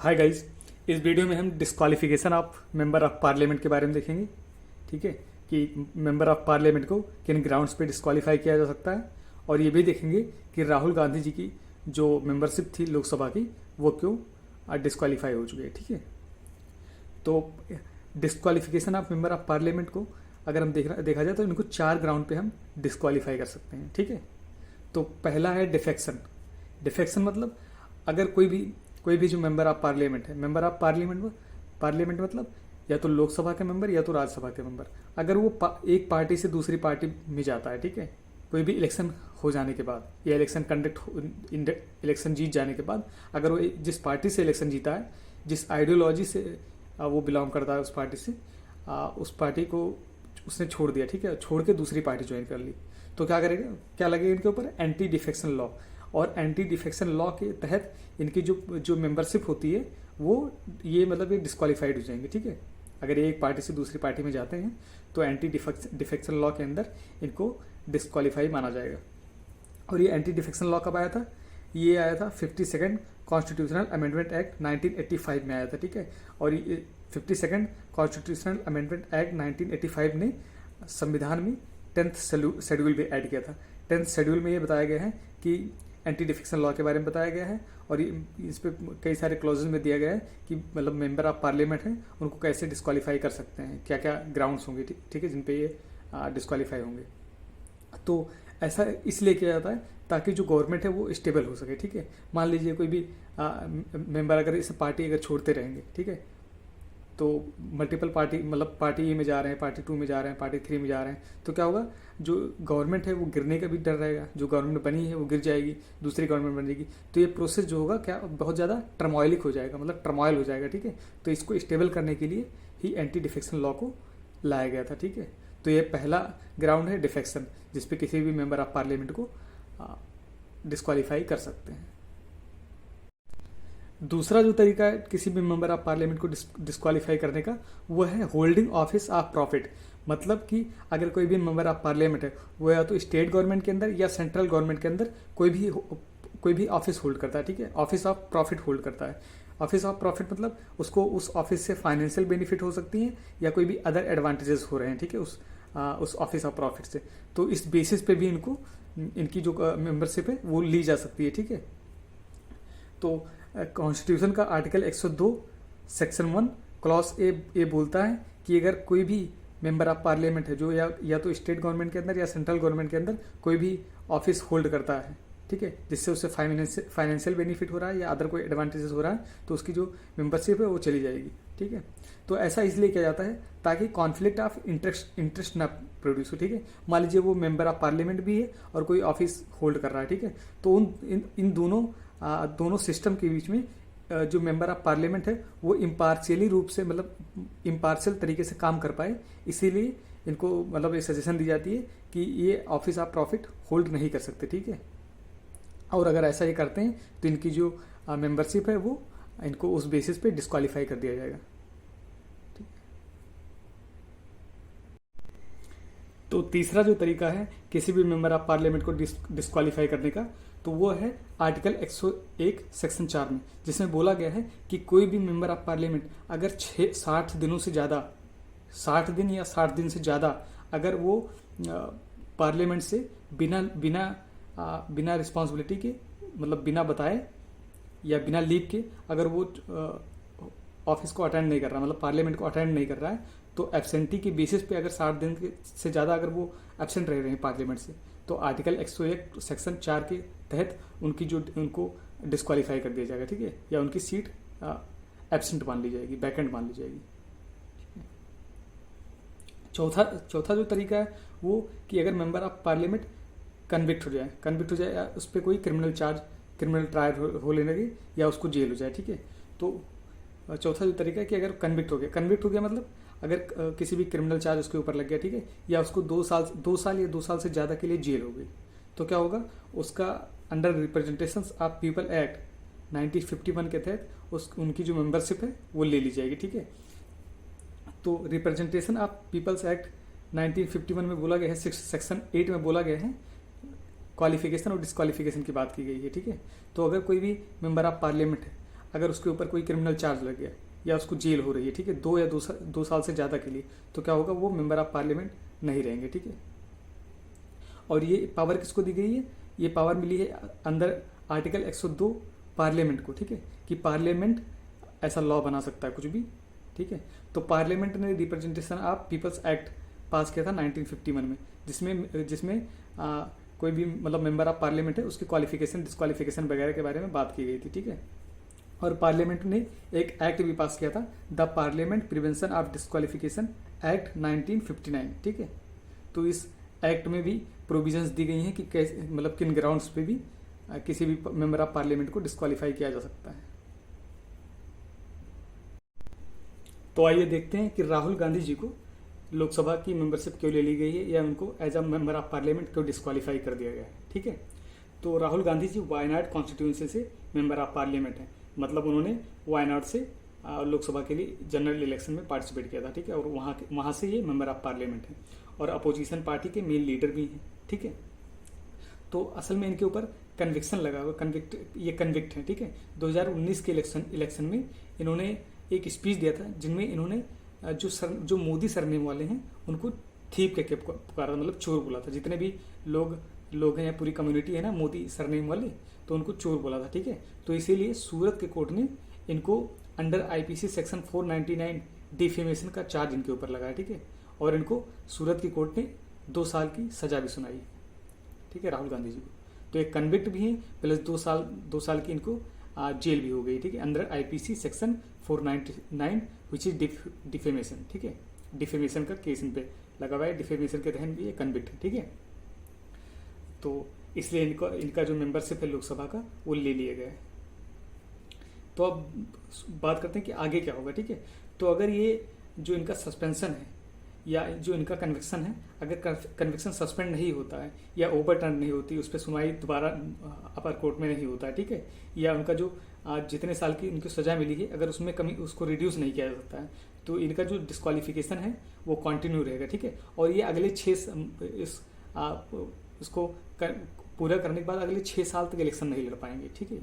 Hi guys, इस video में हम disqualification of member of parliament के बारे में देखेंगे। ठीक है कि मेंबर ऑफ पार्लियामेंट को किन ग्राउंड्स पे डिस्क्वालीफाई किया जा सकता है, और ये भी देखेंगे कि राहुल गांधी जी की जो मेंबरशिप थी लोकसभा की वो क्यों डिस्क्वालीफाई हो चुकी है। ठीक है, तो disqualification of member of parliament को अगर हम देखा जाए तो इनको 4 ग्राउंड पे हम डिस्क्वालीफाई कर सकते हैं। ठीक है, तो पहला है डिफेक्शन। डिफेक्शन मतलब अगर कोई भी जो मेंबर ऑफ पार्लियामेंट है, मेंबर ऑफ पार्लियामेंट मतलब या तो लोकसभा के मेंबर या तो राज्यसभा के मेंबर, अगर वो एक पार्टी से दूसरी पार्टी में जाता है, ठीक है, कोई भी इलेक्शन हो जाने के बाद या इलेक्शन जीत जाने के बाद, अगर वो जिस पार्टी से इलेक्शन जीता है, जिस आइडियोलॉजी से वो बिलोंग करता है उस पार्टी से, उस पार्टी को उसने छोड़ दिया, ठीक है, छोड़ के दूसरी पार्टी ज्वाइन कर ली, तो क्या करेगा, क्या लगेगा इनके ऊपर, एंटी डिफेक्शन लॉ। और एंटी डिफेक्शन लॉ के तहत इनकी जो मेंबरशिप होती है वो ये मतलब ये डिस्क्वालीफाइड हो जाएंगे। ठीक है, अगर ये एक पार्टी से दूसरी पार्टी में जाते हैं तो एंटी डिफेक्शन लॉ के अंदर इनको डिस्क्वालीफाई माना जाएगा। और ये एंटी डिफेक्शन लॉ कब आया था? ये आया था 52nd कॉन्स्टिट्यूशनल अमेंडमेंट एक्ट 1985 में आया था। ठीक है, और ये 52nd कॉन्स्टिट्यूशनल अमेंडमेंट एक्ट 1985 ने संविधान में 10th शेड्यूल भी ऐड किया था। 10th शेड्यूल में ये बताया गया है कि एंटी डिफेक्शन लॉ के बारे में बताया गया है, और इस पे कई सारे क्लॉजेज में दिया गया है कि मतलब मेंबर ऑफ पार्लियामेंट हैं उनको कैसे डिस्क्वालीफाई कर सकते हैं, क्या क्या ग्राउंड्स होंगे, ठीक है, जिन पे ये डिस्क्वालीफाई होंगे। तो ऐसा इसलिए किया जाता है ताकि जो गवर्नमेंट है वो स्टेबल हो सके। ठीक है, मान लीजिए कोई भी मेंबर अगर इस पार्टी अगर छोड़ते रहेंगे, ठीक है, तो मल्टीपल पार्टी मतलब पार्टी ए में जा रहे हैं, पार्टी 2 में जा रहे हैं, पार्टी 3 में जा रहे हैं, तो क्या होगा, जो गवर्नमेंट है वो गिरने का भी डर रहेगा, जो गवर्नमेंट बनी है वो गिर जाएगी, दूसरी गवर्नमेंट बनेगी, तो ये प्रोसेस जो होगा क्या बहुत ज़्यादा टर्मोइलिक हो जाएगा, मतलब टर्मोइल हो जाएगा। ठीक है, तो इसको स्टेबल करने के लिए ही एंटी डिफेक्शन लॉ को लाया गया था। ठीक है, तो ये पहला ग्राउंड है डिफेक्शन, जिसपे किसी भी मेंबर ऑफ पार्लियामेंट को डिस्क्वालीफाई कर सकते हैं। दूसरा जो तरीका है किसी भी मेंबर ऑफ पार्लियामेंट को डिस्क्वालीफाई करने का, वो है होल्डिंग ऑफिस ऑफ प्रॉफिट। मतलब कि अगर कोई भी मेंबर ऑफ पार्लियामेंट है वो या तो स्टेट गवर्नमेंट के अंदर या सेंट्रल गवर्नमेंट के अंदर कोई भी ऑफिस होल्ड करता है। ठीक है, ऑफिस ऑफ प्रॉफिट होल्ड करता है। ऑफिस ऑफ प्रॉफिट मतलब उसको उस ऑफिस से फाइनेंशियल बेनिफिट हो सकती है या कोई भी अदर एडवांटेजेस हो रहे हैं, ठीक है, उस ऑफिस ऑफ प्रॉफिट से, तो इस बेसिस पे भी इनकी जो मेंबरशिप है वो ली जा सकती है। ठीक है, तो कॉन्स्टिट्यूशन का आर्टिकल 102 सेक्शन 1 क्लॉज ए बोलता है कि अगर कोई भी मेंबर ऑफ पार्लियामेंट है जो या तो स्टेट गवर्नमेंट के अंदर या सेंट्रल गवर्नमेंट के अंदर कोई भी ऑफिस होल्ड करता है, ठीक है, जिससे उसे फाइनेंशियल बेनिफिट हो रहा है या अदर कोई एडवांटेजेस हो रहा है, तो उसकी जो मेंबरशिप है वो चली जाएगी। ठीक है, तो ऐसा इसलिए किया जाता है ताकि कॉन्फ्लिक्ट ऑफ इंटरेस्ट ना प्रोड्यूस हो। ठीक है, मान लीजिए वो मेंबर ऑफ पार्लियामेंट भी है और कोई ऑफिस होल्ड कर रहा है, ठीक है, तो इन दोनों सिस्टम के बीच में जो मेंबर ऑफ पार्लियामेंट है वो इम्पार्शियली रूप से मतलब इम्पार्शियल तरीके से काम कर पाए, इसीलिए इनको मतलब ये सजेशन दी जाती है कि ये ऑफिस ऑफ प्रॉफिट होल्ड नहीं कर सकते। ठीक है, और अगर ऐसा ही करते हैं तो इनकी जो मेंबरशिप है वो इनको उस बेसिस पे डिस्क्वालीफाई कर दिया जाएगा। तो तीसरा जो तरीका है किसी भी मेंबर ऑफ पार्लियामेंट को डिस्क्वालीफाई करने का, तो वो है आर्टिकल 101 सेक्शन 4 में, जिसमें बोला गया है कि कोई भी मेंबर ऑफ पार्लियामेंट अगर 60 दिनों से ज़्यादा 60 दिन या 60 दिन से ज़्यादा अगर वो पार्लियामेंट से बिना रिस्पॉन्सिबिलिटी के मतलब बिना बताए या बिना लीव के अगर वो ऑफिस को अटेंड नहीं कर रहा, मतलब पार्लियामेंट को अटेंड नहीं कर रहा है, तो एब्सेंटी की बेसिस पे अगर 60 दिन से ज़्यादा अगर वो एब्सेंट रह रहे हैं पार्लियामेंट से, तो आर्टिकल 101 सेक्शन 4 के तहत उनको डिस्क्वालीफाई कर दिया जाएगा। ठीक है, या उनकी सीट एब्सेंट मान ली जाएगी, वैकेंट मान ली जाएगी। चौथा जो तरीका है वो कि अगर मेंबर ऑफ पार्लियामेंट कन्विक्ट हो जाए या उस पर कोई क्रिमिनल ट्रायल हो लेने की या उसको जेल हो जाए। ठीक है, तो चौथा जो तरीका है कि अगर कन्विक्ट हो गया मतलब अगर किसी भी क्रिमिनल चार्ज उसके ऊपर लग गया, ठीक है, या उसको 2 साल से ज़्यादा के लिए जेल हो गई, तो क्या होगा, उसका under representations of people act 1951 के तहत उनकी जो मेंबरशिप है वो ले ली जाएगी। ठीक है, तो रिप्रेजेंटेशन ऑफ पीपल्स एक्ट 1951 में बोला गया है, सेक्शन 8 में बोला गया है, क्वालिफिकेशन और डिस्क्वालिफिकेशन की बात की गई है। ठीक है, तो अगर कोई भी मेंबर ऑफ पार्लियामेंट है अगर उसके ऊपर कोई क्रिमिनल चार्ज लग गया या उसको जेल हो रही है, ठीक है, 2 साल से ज़्यादा के लिए, तो क्या होगा, वो मेंबर ऑफ पार्लियामेंट नहीं रहेंगे, ठीक है। और ये पावर किसको दी गई है, ये पावर मिली है अंदर आर्टिकल 102 पार्लियामेंट को, ठीक है, कि पार्लियामेंट ऐसा लॉ बना सकता है कुछ भी, ठीक है। तो पार्लियामेंट ने representation of peoples act pass किया था 1951 में, जिसमें जिसमें कोई भी मतलब मेंबर ऑफ पार्लियामेंट है उसकी क्वालिफिकेशन डिस्क्वालिफिकेशन वगैरह के बारे में बात की गई थी, ठीक है। और पार्लियामेंट ने एक एक्ट भी पास किया था, the parliament prevention of disqualification act 1959, ठीक है। तो इस एक्ट में भी प्रोविजंस दी गई हैं कि कैसे मतलब किन ग्राउंड्स पे भी किसी भी मेंबर ऑफ पार्लियामेंट को डिस्क्वालीफाई किया जा सकता है। तो आइए देखते हैं कि राहुल गांधी जी को लोकसभा की मेंबरशिप क्यों ले ली गई है या उनको as a member of parliament क्यों डिस्क्वालीफाई कर दिया गया है, ठीक है। तो राहुल गांधी जी वायनाड कॉन्स्टिट्यूंसी से मेंबर ऑफ पार्लियामेंट है, मतलब उन्होंने वायनाड से लोकसभा के लिए जनरल इलेक्शन में पार्टिसिपेट किया था, ठीक है, और वहाँ से ये मेंबर ऑफ पार्लियामेंट है और अपोजिशन पार्टी के मेन लीडर भी हैं, ठीक है। तो असल में इनके ऊपर कन्विक्शन लगा हुआ, कन्विक्ट है, ठीक है। 2019 के इलेक्शन में इन्होंने एक स्पीच दिया था जिनमें इन्होंने जो मोदी सरनेम वाले हैं उनको थीप के पुकारा, मतलब चोर बोला था। जितने भी लोग हैं या पूरी कम्युनिटी है ना मोदी सरनेम वाले, तो उनको चोर बोला था, ठीक है। तो इसीलिए सूरत के कोर्ट ने इनको अंडर आईपीसी सेक्शन 499 डिफेमेशन का चार्ज इनके ऊपर लगाया, ठीक है। और इनको सूरत की कोर्ट ने 2 साल की सजा भी सुनाई, ठीक है, राहुल गांधी जी को। तो एक कन्विक्ट भी है प्लस 2 साल की इनको जेल भी हो गई, ठीक है, under IPC section 499 which is defamation, ठीक है। डिफेमेशन का केस इन पे लगा हुआ है, डिफेमेशन के तहत भी ये कन्विक्ट है, ठीक है। तो इसलिए इनका जो मेंबरशिप है लोकसभा का वो ले लिया गया है। तो अब बात करते हैं कि आगे क्या होगा, ठीक है। तो अगर ये जो इनका सस्पेंशन है या जो इनका कन्विक्शन है, अगर कन्विक्शन सस्पेंड नहीं होता है या ओवरटर्न नहीं होती, उस पर सुनवाई दोबारा अपर कोर्ट में नहीं होता है, ठीक है, या उनका जो जितने साल की इनको सजा मिली है अगर उसमें कमी उसको रिड्यूस नहीं किया जा सकता है, तो इनका जो डिस्क्वालिफिकेशन है वो कंटिन्यू रहेगा, ठीक है। और ये अगले इसको पूरा करने के बाद अगले 6 साल तक इलेक्शन नहीं लड़ पाएंगे, ठीक है।